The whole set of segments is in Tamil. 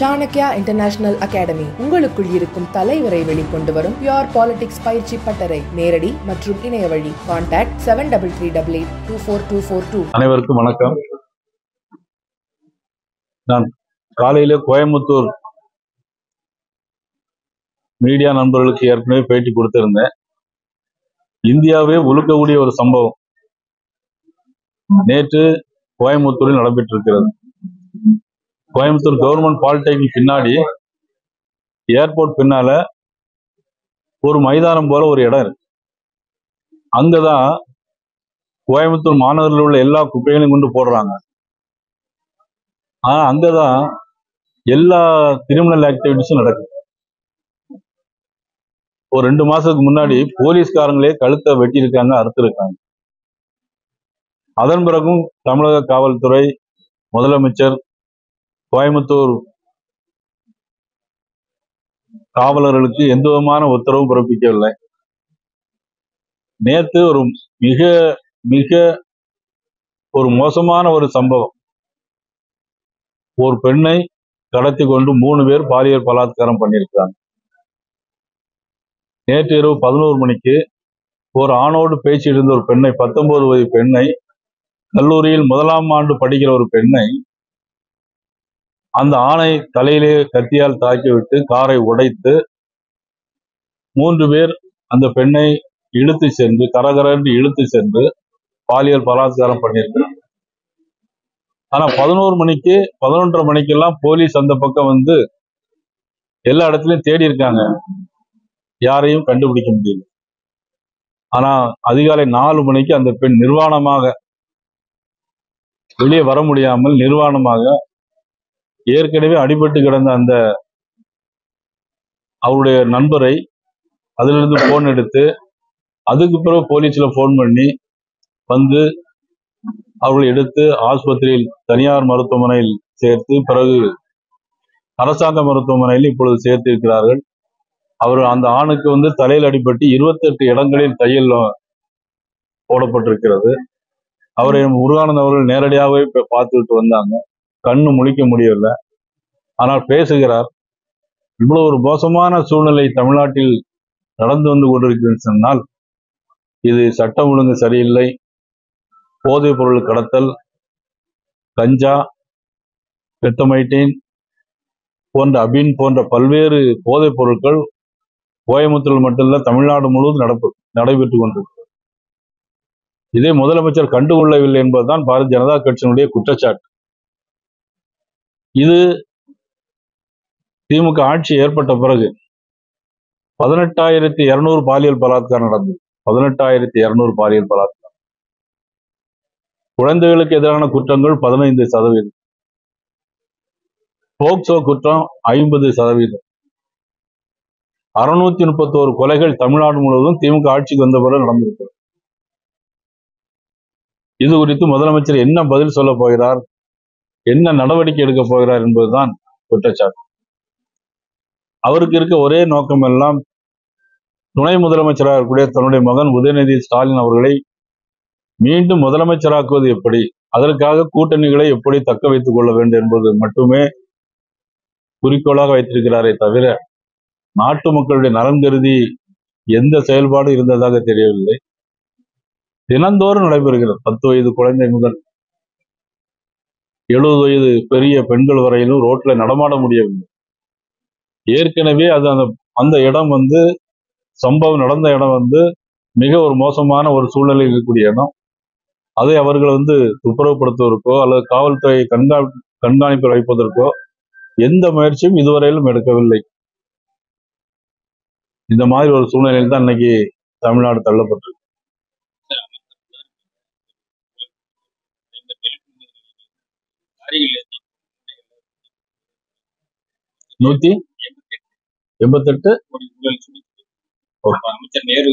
சாணக்யா இன்டர்நேஷனல் அகாடமி உங்களுக்குள் இருக்கும் தலைவரை வெளிக்கொண்டு வரும் பியூர் பாலிடிக்ஸ் பயிற்சி பட்டறை. நேரடி மற்றும் இணைய வழி. கான்டாக்ட் 7338824242. அனைவருக்கும் வணக்கம். நான் காலையில கோயம்புத்தூர் மீடியா நண்பர்களுக்கு ஏற்கனவே பேட்டி கொடுத்திருந்தேன். இந்தியாவே உலுக்கக்கூடிய ஒரு சம்பவம் நேற்று கோயம்புத்தூரில் நடைபெற்றிருக்கிறது. கோயம்புத்தூர் கவர்மெண்ட் பாலிடெக்னிக் பின்னாடி ஏர்போர்ட் பின்னால ஒரு மைதானம் போல ஒரு இடம் இருக்கு. அங்கதான் கோயம்புத்தூர் மாநகரில் உள்ள எல்லா குப்பைகளையும் கொண்டு போடுறாங்க. ஆனா அங்கதான் எல்லா கிரிமினல் ஆக்டிவிட்டிஸும் நடக்குது. ஒரு 2 மாசத்துக்கு முன்னாடி போலீஸ்காரங்களே கழுத்தை வெட்டி இருக்காங்க, அறுத்திருக்காங்க. அதன் பிறகும் தமிழக காவல்துறை, முதலமைச்சர், கோயம்புத்தூர் காவலர்களுக்கு எந்த விதமான உத்தரவும் பிறப்பிக்கவில்லை. நேற்று ஒரு மிக மிக ஒரு மோசமான ஒரு சம்பவம். ஒரு பெண்ணை கடத்தி கொண்டு 3 பேர் பாலியல் பலாத்காரம் பண்ணியிருக்கிறாங்க. நேற்று இரவு 11 மணிக்கு ஒரு ஆணோடு பேசிட்டு இருந்த ஒரு பெண்ணை, 19 வயது பெண்ணை, கல்லூரியில் 1ஆம் ஆண்டு படிக்கிற ஒரு பெண்ணை, அந்த ஆணை தலையிலே கத்தியால் தாக்கிவிட்டு காரை உடைத்து 3 பேர் அந்த பெண்ணை இழுத்து சென்று கரகரன்று இழுத்து சென்று பாலியல் பலாத்காரம் பண்ணியிருக்கிறாங்க. ஆனா 11 மணிக்கு 11:30 மணிக்கெல்லாம் போலீஸ் அந்த பக்கம் வந்து எல்லா இடத்துலயும் தேடி இருக்காங்க, யாரையும் கண்டுபிடிக்க முடியல. ஆனா அதிகாலை 4 மணிக்கு அந்த பெண் நிர்வாணமாக வெளியே வர முடியாமல் நிர்வாணமாக ஏற்கனவே அடிபட்டு கிடந்த அந்த அவருடைய நண்பரை அதிலிருந்து போன் எடுத்து, அதுக்கு பிறகு போலீஸ்ல போன் பண்ணி வந்து அவர்களை எடுத்து ஆஸ்பத்திரியில் தனியார் மருத்துவமனையில் சேர்த்து, பிறகு அரசாங்க மருத்துவமனையில் இப்பொழுது சேர்த்து இருக்கிறார்கள். அவர் அந்த ஆணுக்கு வந்து தலையில் அடிபட்டு 28 இடங்களில் தையல் போடப்பட்டிருக்கிறது. அவரை முருகானந்த் அவர்கள் நேரடியாகவே பார்த்துட்டு வந்தாங்க. கண்ணு முழிக்க முடியவில்லை, ஆனால் பேசுகிறார். இவ்வளவு ஒரு மோசமான சூழ்நிலை தமிழ்நாட்டில் நடந்து வந்து கொண்டிருக்கிறது சொன்னால் இது சட்டம் ஒழுங்கு சரியில்லை. போதைப் பொருள் கடத்தல், கஞ்சா, பெத்தமைட்டின் போன்ற அபின் போன்ற பல்வேறு போதைப் பொருட்கள் கோயம்புத்தூர் மட்டுமல்ல தமிழ்நாடு முழுவதும் நடைபெற்றுக் கொண்டிருக்கிறது. இதே முதலமைச்சர் கண்டுகொள்ளவில்லை என்பதுதான் பாரதிய ஜனதா கட்சியினுடைய குற்றச்சாட்டு. இது திமுக ஆட்சி ஏற்பட்ட பிறகு 18,200 பாலியல் பலாத்காரம் நடந்தது. 18,200 பாலியல் பலாத்காரம். குழந்தைகளுக்கு எதிரான குற்றங்கள் 15%, போக்சோ குற்றம் 50%, 631 கொலைகள் தமிழ்நாடு முழுவதும் திமுக ஆட்சிக்கு வந்த பிறகு நடந்திருக்கிறது. இது குறித்து முதலமைச்சர் என்ன பதில் சொல்ல போகிறார், என்ன நடவடிக்கை எடுக்க போகிறார் என்பதுதான் குற்றச்சாட்டு. அவருக்கு இருக்க ஒரே நோக்கம் எல்லாம் துணை முதலமைச்சராக இருக்கக்கூடிய தன்னுடைய மகன் உதயநிதி ஸ்டாலின் அவர்களை மீண்டும் முதலமைச்சராக்குவது எப்படி, அதற்காக கூட்டணிகளை எப்படி தக்க வைத்துக் கொள்ள வேண்டும் என்பது மட்டுமே குறிக்கோளாக வைத்திருக்கிறாரே தவிர நாட்டு மக்களுடைய நலன் கருதி எந்த செயல்பாடு இருந்ததாக தெரியவில்லை. தினந்தோறும் நடைபெறுகிறது. 10 வயது குழந்தை முதல் 70 வயது பெரிய பெண்கள் வரையிலும் ரோட்ல நடமாட முடியவில்லை. ஏற்கனவே அது அந்த இடம் வந்து சம்பவம் நடந்த இடம் வந்து மிக ஒரு மோசமான ஒரு சூழ்நிலையில் இருக்கக்கூடிய இடம். அதை அவர்கள் வந்து துப்புரவுப்படுத்துவதற்கோ அல்லது காவல்துறை கண்காணிப்பில் வைப்பதற்கோ எந்த முயற்சியும் இதுவரையிலும் எடுக்கவில்லை. இந்த மாதிரி ஒரு சூழ்நிலையில் தான் இன்னைக்கு தமிழ்நாடு தள்ளப்பட்டிருக்கு. நூத்தி 88 அமைச்சர் நேரு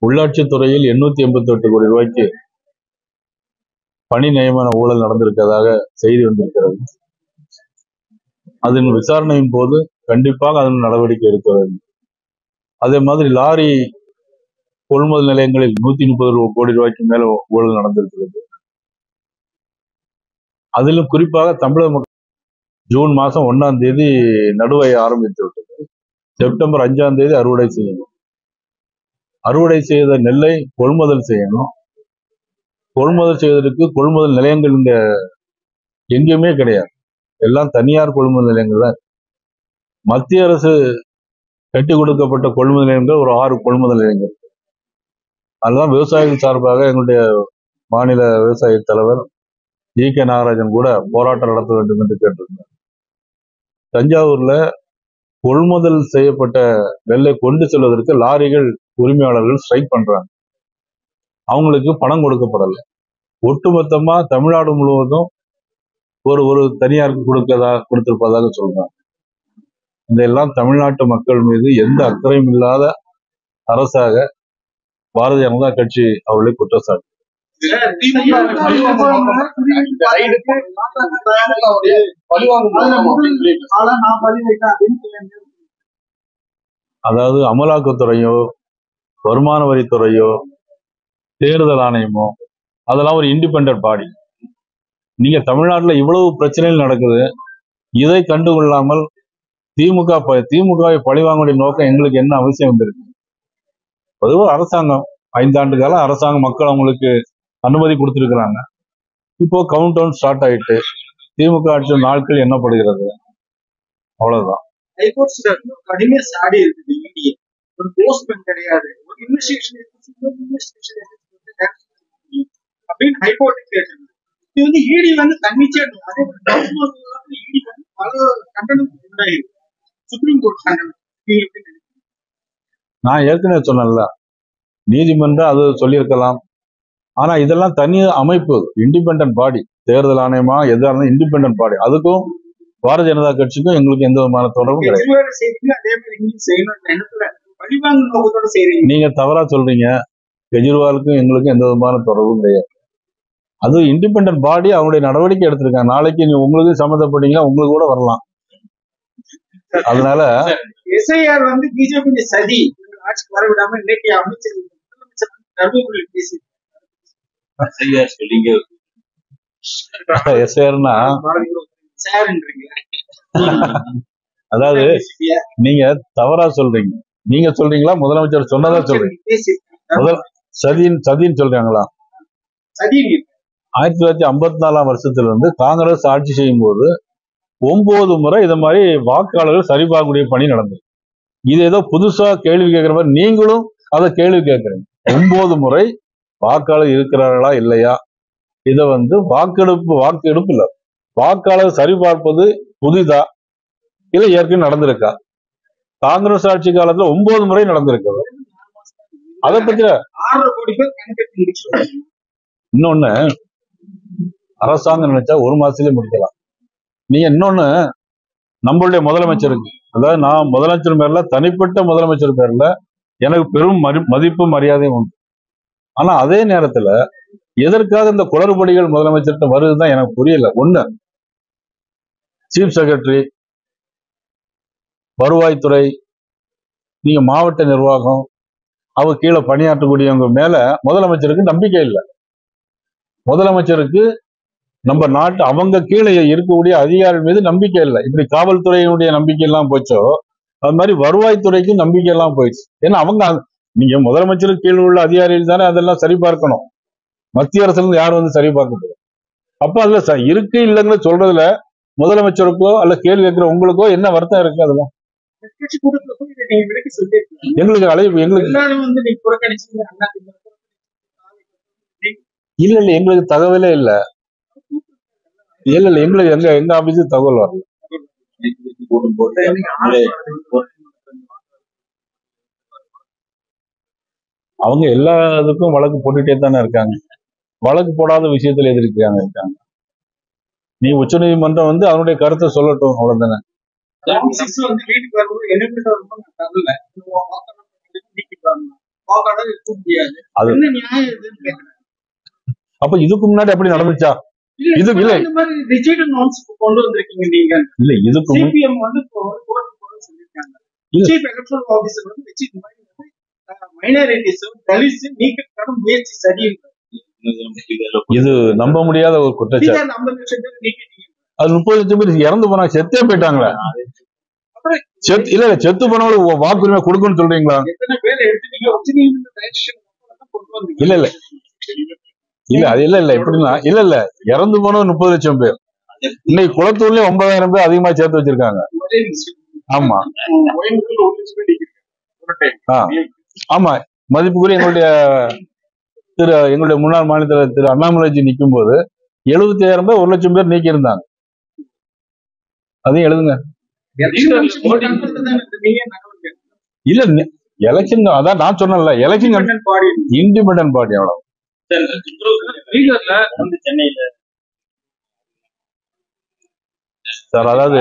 உள்ளாட்சித்துறையில் 888 கோடி ரூபாய்க்கு பணி நியமன ஊழல் நடந்திருக்கிறதாக செய்தி வந்திருக்கிறது. அதன் விசாரணையின் போது கண்டிப்பாக அதன் நடவடிக்கை எடுக்க வேண்டும். அதே மாதிரி லாரி கொள்முதல் நிலையங்களில் 130 கோடி ரூபாய்க்கு மேல ஊழல் நடந்திருக்கிறது. அதிலும் குறிப்பாக தமிழக மக்கள் ஜூன் மாசம் 1ஆம் தேதி நடுவை ஆரம்பித்து விட்டது. செப்டம்பர் 5ஆம் தேதி அறுவடை செய்யணும். அறுவடை செய்த நெல்லை கொள்முதல் செய்யணும். கொள்முதல் செய்வதற்கு கொள்முதல் நிலையங்கள் இங்க எங்கேயுமே கிடையாது. எல்லாம் தனியார் கொள்முதல் நிலையங்கள் தான். மத்திய அரசு கட்டி கொடுக்கப்பட்ட கொள்முதல் நிலையங்கள் ஒரு 6 கொள்முதல் நிலையங்கள். அதுதான் விவசாயிகள் சார்பாக எங்களுடைய மாநில விவசாய தலைவர் ஜி.கே. நாகராஜன் கூட போராட்டம் நடத்த வேண்டும் என்று கேட்டிருந்தார். தஞ்சாவூர்ல கொள்முதல் செய்யப்பட்ட நெல்லை கொண்டு செல்வதற்கு லாரிகள் உரிமையாளர்கள் ஸ்ட்ரைக் பண்றாங்க. அவங்களுக்கு பணம் கொடுக்கப்படலை. ஒட்டுமொத்தமா தமிழ்நாடு முழுவதும் ஒரு தனியாருக்கு கொடுத்திருப்பதாக சொல்றாங்க. இதெல்லாம் தமிழ்நாட்டு மக்கள் மீது எந்த அக்கறையும் இல்லாத அரசாக பாரதிய ஜனதா கட்சி அவர்களை குற்றச்சாட்டு. அதாவது அமலாக்கத்துறையோ வருமான வரித்துறையோ தேர்தல் ஆணையமோ அதெல்லாம் ஒரு இண்டிபெண்டன்ட் பாடி. நீங்க தமிழ்நாட்டில் இவ்வளவு பிரச்சனைகள் நடக்குது, இதை கண்டுகொள்ளாமல் திமுகவை பழிவாங்க வேண்டிய நோக்கம் எங்களுக்கு என்ன அவசியம் வந்திருக்கு? பொதுவாக அரசாங்கம் 5 ஆண்டு காலம் அரசாங்கம் மக்கள் அவங்களுக்கு அனுமதி கொடுத்திருக்கிறாங்க. இப்போ கவுண்ட் டவுன் ஸ்டார்ட் ஆயிட்டு திமுக ஆட்சி நாட்கள் எண்ணப்படுகிறது. அவ்வளவுதான். கடுமையா சாடி இருக்குது. ஒரு போஸ்ட்மென்ட் கிடையாது, ஒரு இன்வெஸ்டிகேஷன் அப்படின்னு ஹைகோர்ட் கேட்டிருந்தது. இது வந்து இடி வந்து தன்னிச்சையா அதே இடி வந்து பல கண்டனம் உண்டாயிருக்கு. சுப்ரீம் கோர்ட் கண்டனம். நான் ஏற்கனவே சொன்னேன்ல, நீதிமன்றம் அது சொல்லியிருக்கலாம். ஆனா இதெல்லாம் தனி அமைப்பு, இண்டிபெண்டன்ட் பாடி. தேர்தல் ஆணையமா எதா இருந்தாலும் இண்டிபெண்டன்ட் பாடி. அதுக்கும் பாரதிய ஜனதா கட்சிக்கும் எங்களுக்கு எந்த விதமான தொடர்பும் கிடையாது. நீங்க தவறா சொல்றீங்க. கெஜ்ரிவாலுக்கும் எங்களுக்கும் எந்த விதமான தொடர்பும் கிடையாது. அது இண்டிபெண்டன்ட் பாடி, அவங்களுடைய நடவடிக்கை எடுத்திருக்காங்க. நாளைக்கு நீங்க உங்களுக்கு சம்மந்தப்பட்டீங்கன்னா உங்களுக்கு கூட வரலாம். அதனால எஸ்ஐஆர் வந்து பிஜேபி சதி ஆட்சிக்கு வரவிடாம இன்னைக்கு அமைச்சர் தர்மபுரி பேசி எஸ்ஐஆர்னா அதாவது நீங்க தவறா சொல்றீங்க. நீங்க சொல்றீங்களா முதலமைச்சர் சொன்னதா சொல்றீங்க? சதின்னு சொல்றாங்களா? 1954ஆம் வருஷத்திலிருந்து காங்கிரஸ் ஆட்சி செய்யும் போது 9 முறை இதை மாதிரி வாக்காளர்கள் சரிபார்க்கக்கூடிய பணி நடந்தது. இது ஏதோ புதுசா கேள்வி கேட்கிற மாதிரி நீங்களும் அதை கேள்வி கேட்கறீங்க. 9 முறை வாக்காளர் இருக்கிறார்களா இல்லையா, இதை வந்து வாக்கெடுப்பு இல்ல, வாக்காளர் சரிபார்ப்பது புதிதா இல்ல ஏற்கனவே நடந்திருக்கா? காங்கிரஸ் ஆட்சி காலத்துல 9 முறை நடந்திருக்கு. அதை பத்தி இன்னொன்னு, அரசாங்கம் நினைச்சா 1 மாசத்துலயே முடிக்கலாம். நீங்க இன்னொன்னு, நம்மளுடைய முதலமைச்சருக்கு, அதாவது நான் முதலமைச்சர் பேர்ல, தனிப்பட்ட முதலமைச்சர் பேர்ல எனக்கு பெரும் மதிப்பு மரியாதையும் உண்டு. ஆனா அதே நேரத்துல எதற்காக இந்த குளறுபடிகள் முதலமைச்சர்கிட்ட வருதுதான் எனக்கு புரியல. ஒண்ணு, சீஃப் செக்ரட்டரி, வருவாய்த்துறை, நீங்க மாவட்ட நிர்வாகம், அவங்க கீழே பணியாற்றக்கூடியவங்க மேல முதலமைச்சருக்கு நம்பிக்கை இல்லை. முதலமைச்சருக்கு நம்ம நாட்டு அவங்க கீழே இருக்கக்கூடிய அதிகாரிகள் மீது நம்பிக்கை இல்லை. இப்படி காவல்துறையினுடைய நம்பிக்கை எல்லாம் போச்சோ, அது மாதிரி வருவாய்த்துறைக்கு நம்பிக்கை எல்லாம் போயிடுச்சு. ஏன்னா அவங்க, நீங்க முதலமைச்சருக்கு கீழே உள்ள அதிகாரிகள் தானே அதெல்லாம் சரி பார்க்கணும். மத்திய அரசுல யாரும் வந்து சரி பார்க்க முடியும். அப்ப அதுல இருக்கு இல்லைங்கிற சொல்றதுல முதலமைச்சருக்கோ அல்ல கேள்வி கேட்கிற உங்களுக்கோ என்ன வருத்தம் இருக்கு? அதெல்லாம் எங்களுக்கு இல்ல எங்களுக்கு தகவலே இல்ல. எங்களுக்கு எங்க ஆபீஸுக்கு தகவல் வரல. அவங்க எல்லாத்துக்கும் வழக்கு போட்டுட்டே தானே இருக்காங்க. வழக்கு போடாத விஷயத்துல இருக்காங்க. நீ உச்ச நீதிமன்றம் வந்து அவனுடைய கருத்தை சொல்லட்டும், அவ்வளவுதானே. அப்ப இதுக்கு முன்னாடி அப்படி நடந்துச்சா? இது இல்ல கொண்டு வந்திருக்கீங்க நீங்க. இல்ல இதுக்கு சிபிஎம் வந்து சீஃப் எலக்டரல் ஆபீசர் வந்து மைனாரிட்டிஸும் தலித்ஸ் நீக்கிறதுக்கான முயற்சி சரியில்லை. இது நம்ப முடியாத ஒரு குற்றச்சாட்டு. 50 லட்சம் பேர் நீக்கிட்டீங்க. அது 30 லட்சம் பேர் இறந்து போனாங்க, செத்தே போயிட்டாங்களே. இல்ல செத்து போனவங்களுக்கு வாக்குரிமை கொடுக்கணும்னு சொல்றீங்களா? எத்தனை பேர் எடுத்துட்டீங்க? கொண்டு வந்தீங்க. இல்ல இல்ல இல்ல அது இல்ல எப்படின்னா இல்ல இறந்து போனது 30 லட்சம் பேர். இன்னைக்கு குளத்தூர்லயும் 9,000 பேர் அதிகமா சேர்த்து வச்சிருக்காங்க. ஆமா ஆமா மதிப்புக்குரிய எங்களுடைய முன்னாள் மாநில தலைவர் திரு அண்ணாமலைஜி நிற்கும் போது 75,000 பேர் 1 லட்சம் பேர் நீக்கி இருந்தாங்க. அதையும் எழுதுங்க. இல்ல எலெக்ஷன் அதான் நான் சொன்னேன்ல, எலெக்ஷன் இண்டிபெண்டன்ட் பார்ட்டி அவ்வளவு. சார் அதாவது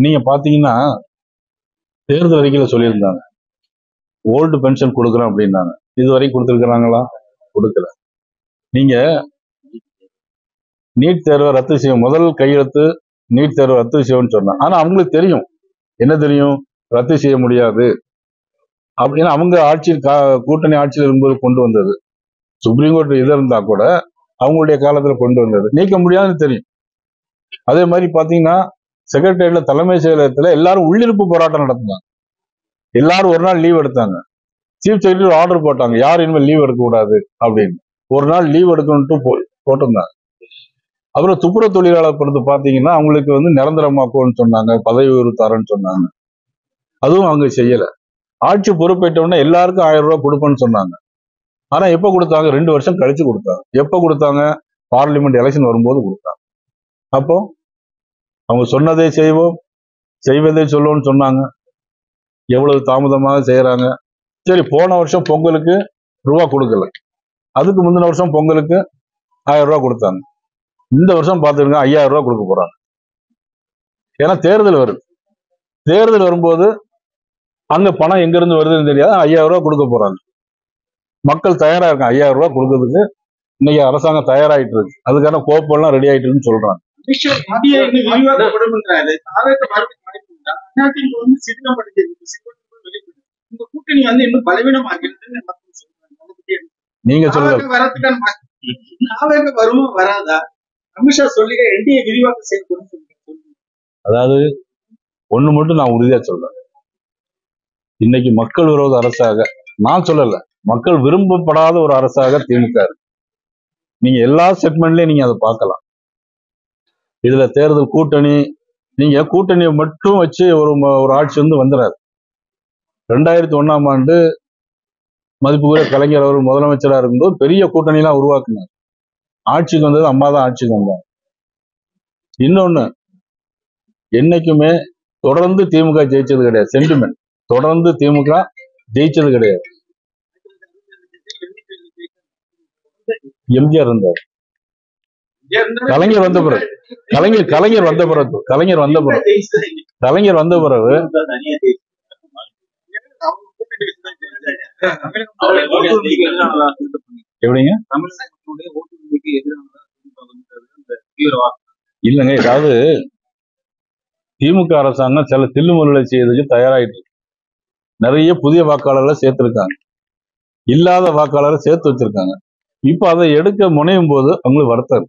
நீங்க பாத்தீங்கன்னா தேர்தல் அறிக்கையில சொல்லியிருந்தாங்க ஓல்டு பென்ஷன் கொடுக்குறோம் அப்படின்னாங்க. இதுவரைக்கும் கொடுத்துருக்காங்களா? கொடுக்கல. நீங்க நீட் தேர்வை ரத்து செய்யும் முதல் கையெழுத்து நீட் தேர்வை ரத்து செய்யும்னு சொன்னாங்க. ஆனா அவங்களுக்கு தெரியும், என்ன தெரியும், ரத்து செய்ய முடியாது அப்படின்னா. அவங்க ஆட்சியில் கூட்டணி ஆட்சியில் இருக்கும்போது கொண்டு வந்தது. சுப்ரீம் கோர்ட் இது இருந்தா கூட அவங்களுடைய காலத்துல கொண்டு வந்தது, நீக்க முடியாதுன்னு தெரியும். அதே மாதிரி பாத்தீங்கன்னா செக்ரட்டரியேட்ல தலைமை செயலகத்துல எல்லாரும் உள்ளிருப்பு போராட்டம் நடத்தினாங்க. எல்லாரும் ஒரு நாள் லீவ் எடுத்தாங்க. சீஃப் செக்ரட்டரி ஆர்டர் போட்டாங்க, யாரும் இனிமேல் லீவ் எடுக்க கூடாது அப்படின்னு. ஒரு நாள் லீவ் எடுக்கணும்ட்டு போட்டிருந்தாங்க. அப்புறம் துப்புரவு தொழிலாளர் பொறுத்து பாத்தீங்கன்னா அவங்களுக்கு நிரந்தரமாக்கும்னு சொன்னாங்க, பதவி உயர்வு தரேன்னு சொன்னாங்க. அதுவும் அவங்க செய்யல. ஆட்சி பொறுப்பேற்ற உடனே எல்லாருக்கும் 1000 ரூபாய் கொடுப்பேன்னு சொன்னாங்க. ஆனா எப்ப கொடுத்தாங்க? 2 வருஷம் கழிச்சு கொடுத்தாங்க. எப்ப கொடுத்தாங்க? பார்லிமெண்ட் எலெக்ஷன் வரும்போது கொடுத்தாங்க. அப்போ அவங்க சொன்னதே செய்வோம், செய்வதே சொல்லுவோம்னு சொன்னாங்க. எவ்வளவு தாமதமாக செய்யறாங்க. சரி, போன வருஷம் பொங்கலுக்கு ரூபா கொடுக்கல, அதுக்கு முந்தின வருஷம் பொங்கலுக்கு 1000 ரூபாய் கொடுத்தாங்க. இந்த வருஷம் பார்த்துருங்க 5000 ரூபாய் கொடுக்க போறாங்க. ஏன்னா தேர்தல் வருது. தேர்தல் வரும்போது அங்க பணம் எங்க இருந்து வருதுன்னு தெரியாது, 5000 ரூபாய் கொடுக்க போறாங்க. மக்கள் தயாரா இருக்காங்க 5000 ரூபாய் கொடுக்கறதுக்கு. இன்னைக்கு அரசாங்கம் தயாராயிட்டு இருக்கு, அதுக்கான கோப்பெல்லாம் ரெடி ஆயிட்டு இருக்குன்னு சொல்றாங்க. நீங்க சொல்லுங்க. அதாவது ஒண்ணு மட்டும் நான் உறுதியா சொல்றேன், இன்னைக்கு மக்கள் விரோத அரசாக நான் சொல்லல, மக்கள் விரும்பப்படாத ஒரு அரசாக திமுக இருக்கு. நீங்க எல்லா செக்மெண்ட்லயும் நீங்க அதை பார்க்கலாம். இதுல தேர்தல் கூட்டணி, நீங்க கூட்டணியை மட்டும் வச்சு ஒரு ஆட்சி வந்துடாது. 2001ஆம் ஆண்டு மதிப்புக்குரிய கலைஞர் அவர் முதலமைச்சராக இருக்கும்போது பெரிய கூட்டணிலாம் உருவாக்குனார். ஆட்சிக்கு வந்தது அம்மா தான் ஆட்சிக்கு வந்தாங்க. இன்னொன்னு, என்னைக்குமே தொடர்ந்து திமுக ஜெயிச்சது கிடையாது. சென்டிமெண்ட், தொடர்ந்து திமுக ஜெயிச்சது கிடையாது. எம்ஜிஆர் இருந்தார், கலைஞர் வந்த பிறகு எப்படிங்க? இல்லைங்க, ஏதாவது திமுக அரசாங்கம் சில தில்லுமுல்லை செய்யறதுக்கு தயாராயிட்டு நிறைய புதிய வாக்காளர்களை சேர்த்திருக்காங்க, இல்லாத வாக்காளரை சேர்த்து வச்சிருக்காங்க. இப்ப அதை எடுக்க முனையும் போது அவங்களுக்கு வருத்தம்.